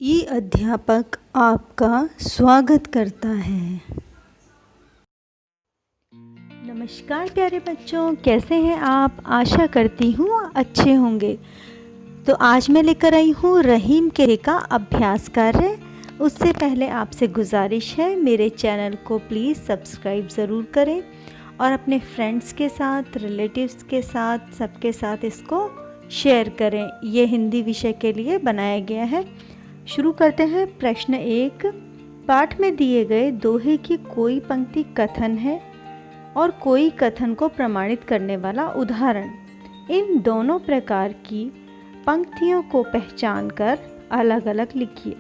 ई अध्यापक आपका स्वागत करता है। नमस्कार प्यारे बच्चों, कैसे हैं आप? आशा करती हूँ अच्छे होंगे। तो आज मैं लेकर आई हूँ रहीम के का अभ्यास कार्य। उससे पहले आपसे गुजारिश है, मेरे चैनल को प्लीज़ सब्सक्राइब ज़रूर करें और अपने फ्रेंड्स के साथ, रिलेटिव्स के साथ, सबके साथ इसको शेयर करें। ये हिंदी विषय के लिए बनाया गया है। शुरू करते हैं। प्रश्न 1, पाठ में दिए गए दोहे की कोई पंक्ति कथन है और कोई कथन को प्रमाणित करने वाला उदाहरण। इन दोनों प्रकार की पंक्तियों को पहचान कर अलग अलग लिखिए।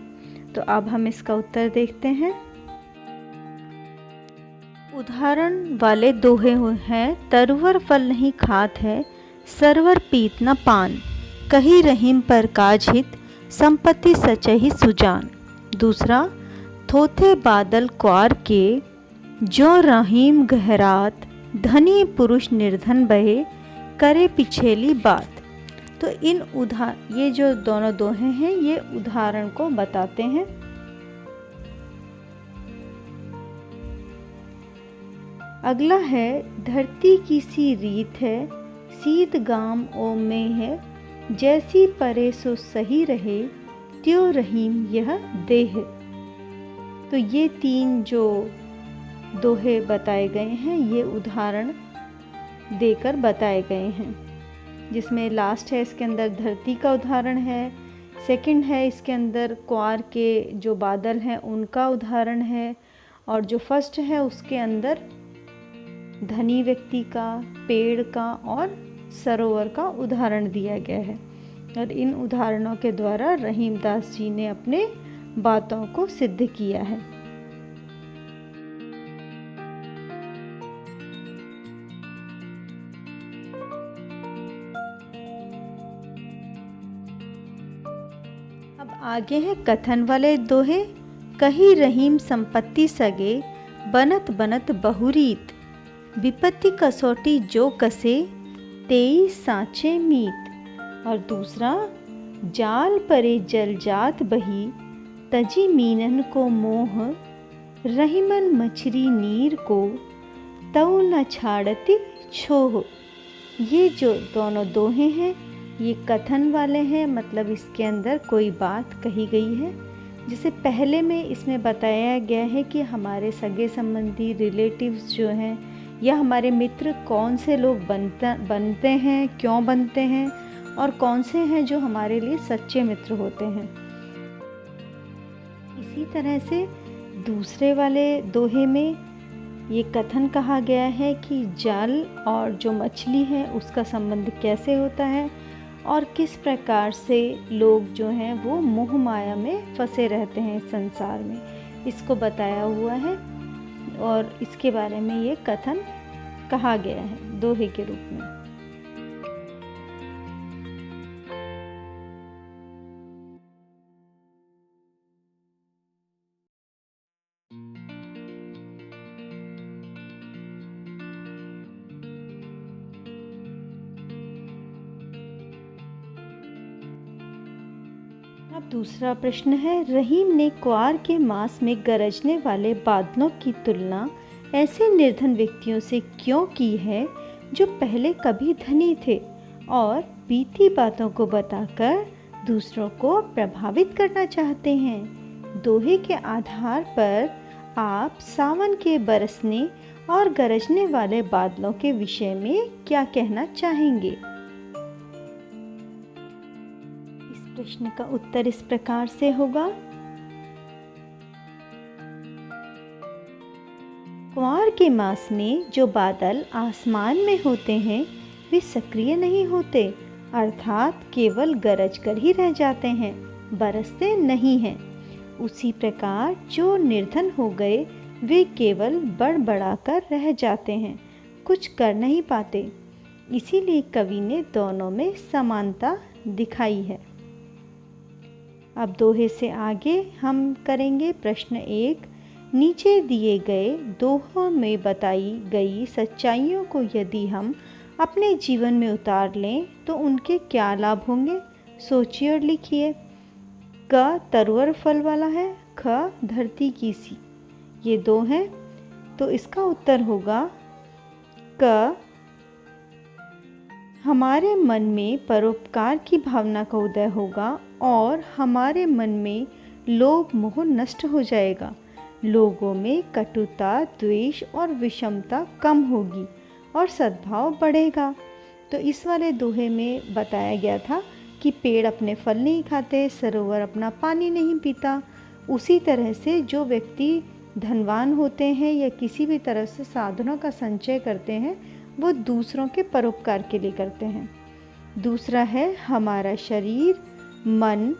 तो अब हम इसका उत्तर देखते हैं। उदाहरण वाले दोहे हैं, तरुवर फल नहीं खात है, सरवर पीत न पान, कही रहीम पर काज हित, संपत्ति सचहि सुजान। दूसरा, थोथे बादल क्वार के, जो रहीम गहरात, धनी पुरुष निर्धन बहे, करे पिछेली बात। तो ये जो दोनों दोहे हैं, ये उदाहरण को बताते हैं। अगला है, धरती की सी रीत है, सीत गाम ओम में है, जैसी परे सो सही रहे, त्यों रहीम यह देह। तो ये 3 जो दोहे बताए गए हैं, ये उदाहरण देकर बताए गए हैं। जिसमें लास्ट है, इसके अंदर धरती का उदाहरण है। सेकंड है, इसके अंदर क्वार के जो बादल हैं उनका उदाहरण है। और जो फर्स्ट है, उसके अंदर धनी व्यक्ति का, पेड़ का और सरोवर का उदाहरण दिया गया है। और इन उदाहरणों के द्वारा रहीमदास जी ने अपने बातों को सिद्ध किया है। अब आगे है कथन वाले दोहे। कही रहीम संपत्ति सगे, बनत बनत बहुरीत, विपत्ति कसौटी जो कसे, तेई सांचे मीत। और दूसरा, जाल परे जल जात बही, तजी मीनन को मोह, रहीमन मछरी नीर को, तऊ न छाड़ती छोह। ये जो दोनों दोहे हैं, ये कथन वाले हैं, मतलब इसके अंदर कोई बात कही गई है। जिसे पहले में इसमें बताया गया है कि हमारे सगे संबंधी, रिलेटिव्स जो हैं या हमारे मित्र कौन से लोग बनते हैं, क्यों बनते हैं, और कौन से हैं जो हमारे लिए सच्चे मित्र होते हैं। इसी तरह से दूसरे वाले दोहे में ये कथन कहा गया है कि जल और जो मछली है उसका संबंध कैसे होता है और किस प्रकार से लोग जो हैं वो मोह माया में फंसे रहते हैं इस संसार में, इसको बताया हुआ है। और इसके बारे में ये कथन कहा गया है दोहे के रूप में। अब दूसरा प्रश्न है, रहीम ने क्वार के मास में गरजने वाले बादलों की तुलना ऐसे निर्धन व्यक्तियों से क्यों की है जो पहले कभी धनी थे और बीती बातों को बताकर दूसरों को प्रभावित करना चाहते हैं। दोहे के आधार पर आप सावन के बरसने और गरजने वाले बादलों के विषय में क्या कहना चाहेंगे? प्रश्न का उत्तर इस प्रकार से होगा। क्वार के मास में जो बादल आसमान में होते हैं वे सक्रिय नहीं होते, अर्थात केवल गरज कर ही रह जाते हैं, बरसते नहीं हैं। उसी प्रकार जो निर्धन हो गए वे केवल बड़बड़ा कर रह जाते हैं, कुछ कर नहीं पाते। इसीलिए कवि ने दोनों में समानता दिखाई है। अब दोहे से आगे हम करेंगे प्रश्न 1। नीचे दिए गए दोहों में बताई गई सच्चाइयों को यदि हम अपने जीवन में उतार लें तो उनके क्या लाभ होंगे, सोचिए और लिखिए। क तरुवर फल वाला है, ख धरती की सी, ये दो हैं। तो इसका उत्तर होगा क। हमारे मन में परोपकार की भावना का उदय होगा और हमारे मन में लोभ मोह नष्ट हो जाएगा। लोगों में कटुता, द्वेष और विषमता कम होगी और सद्भाव बढ़ेगा। तो इस वाले दोहे में बताया गया था कि पेड़ अपने फल नहीं खाते, सरोवर अपना पानी नहीं पीता। उसी तरह से जो व्यक्ति धनवान होते हैं या किसी भी तरह से साधनों का संचय करते हैं, वो दूसरों के परोपकार के लिए करते हैं। दूसरा है, हमारा शरीर मन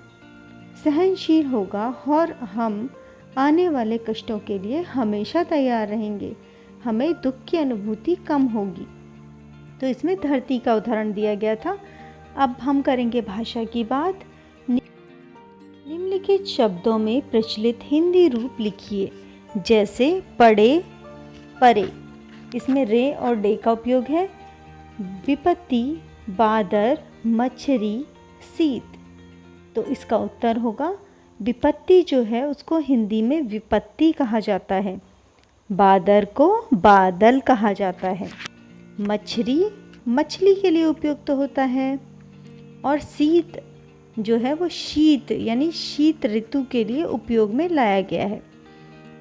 सहनशील होगा और हम आने वाले कष्टों के लिए हमेशा तैयार रहेंगे। हमें दुख की अनुभूति कम होगी। तो इसमें धरती का उदाहरण दिया गया था। अब हम करेंगे भाषा की बात। निम्नलिखित शब्दों में प्रचलित हिंदी रूप लिखिए, जैसे पड़े, परे। इसमें रे और डे का उपयोग है। विपत्ति, बादर, मछरी, शीत। तो इसका उत्तर होगा, विपत्ति जो है उसको हिंदी में विपत्ति कहा जाता है, बादर को बादल कहा जाता है, मछरी मछली के लिए उपयुक्त होता है, और शीत जो है वो शीत यानी शीत ऋतु के लिए उपयोग में लाया गया है।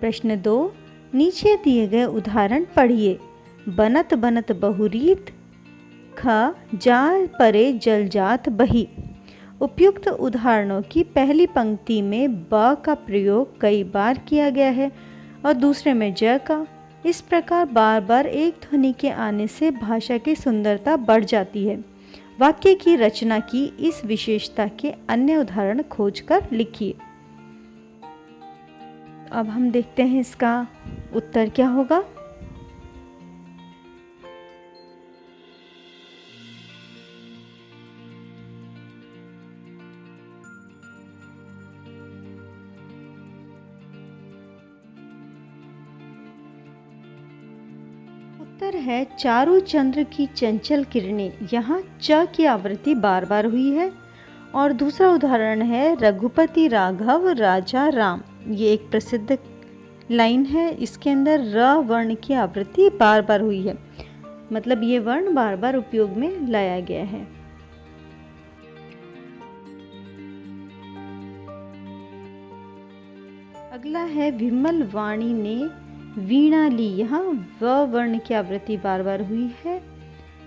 प्रश्न 2, नीचे दिए गए उदाहरण पढ़िए। बनत बनत बहुरीत, ख जाल परे जल जात बही। उपयुक्त उदाहरणों की पहली पंक्ति में ब का प्रयोग कई बार किया गया है और दूसरे में ज का। इस प्रकार बार बार एक ध्वनि के आने से भाषा की सुंदरता बढ़ जाती है। वाक्य की रचना की इस विशेषता के अन्य उदाहरण खोजकर लिखिए। अब हम देखते हैं इसका उत्तर क्या होगा। उत्तर है, चारु चंद्र की चंचल किरणें। यहाँ च की आवृत्ति बार बार हुई है। और दूसरा उदाहरण है, रघुपति राघव राजा राम। ये एक प्रसिद्ध लाइन है। इसके अंदर र वर्ण की आवृत्ति बार बार हुई है, मतलब ये वर्ण बार बार उपयोग में लाया गया है। अगला है, विमल वाणी ने वीणा ली। यहाँ व वर्ण की आवृत्ति बार बार हुई है।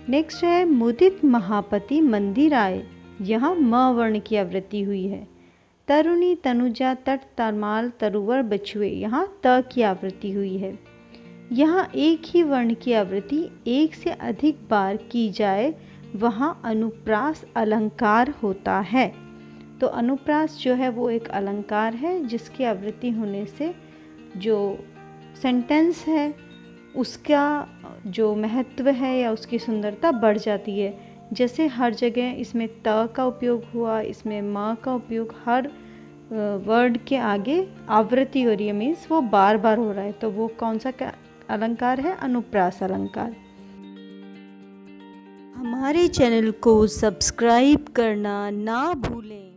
नेक्स्ट है, मुदित महापति मंदिर आए। यहाँ म वर्ण की आवृत्ति हुई है। तरुणी तनुजा तट तमाल तरुवर बछुए। यहाँ त की आवृत्ति हुई है। यहाँ एक ही वर्ण की आवृत्ति एक से अधिक बार की जाए वहाँ अनुप्रास अलंकार होता है। तो अनुप्रास जो है वो एक अलंकार है जिसकी आवृत्ति होने से जो सेंटेंस है उसका जो महत्व है या उसकी सुंदरता बढ़ जाती है। जैसे हर जगह इसमें त का उपयोग हुआ, इसमें म का उपयोग, हर वर्ड के आगे आवृत्ति हो रही है, मीन्स वो बार बार हो रहा है। तो वो कौन सा अलंकार है? अनुप्रास अलंकार। हमारे चैनल को सब्सक्राइब करना ना भूलें।